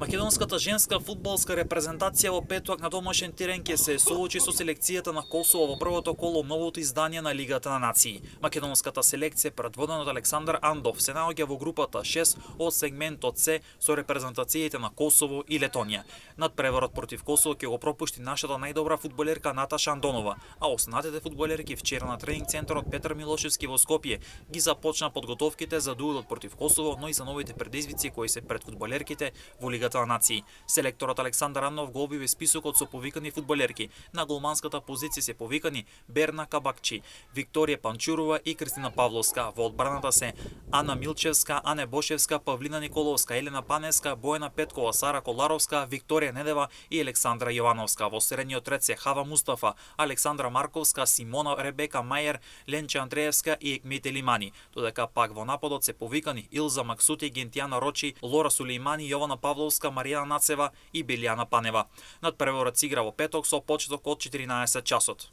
Македонската женска фудбалска репрезентација во петок на домашен терен ќе се соочи со селекцијата на Косово во првото коло новото издание на Лигата на нации. Македонската селекција предводена од Александар Андов се наоѓа во групата 6 од сегментот С со репрезентациите на Косово и Летонија. Надпреварот против Косово ќе го пропушти нашата најдобра фудбалерка Наташа Андонова, а останатите фудбалерки вчера на тренинг центарот Петар Милошевски во Скопје ги започна подготовките за дуелот против Косово, но и за новите предизвици кои се пред фудбалерките во Лигата на нации. Селекторот Александар Андов го објави списокот со повикани фудбалерки. На голманската позиција се повикани Берна Кабакчи, Викторија Панчурова и Кристина Павловска. Во одбраната се Ана Милчевска, Ане Бошевска, Павлина Николовска, Елена Панеска, Бојана Петкова, Сара Коларовска, Викторија Недева и Александра Јовановска. Во средниот ред се Хава Мустафа, Александра Марковска, Симона Ребека Мајер, Ленче Андреевска и Екмете Лимани. Додека пак во нападот се повикани Илза Максути, Гентијана Рочи, Лора Сулеймани, Јована Павловска, Маријана Нацева и Белијана Панева. Надпреварот се игра во петок со почеток од 14 часот.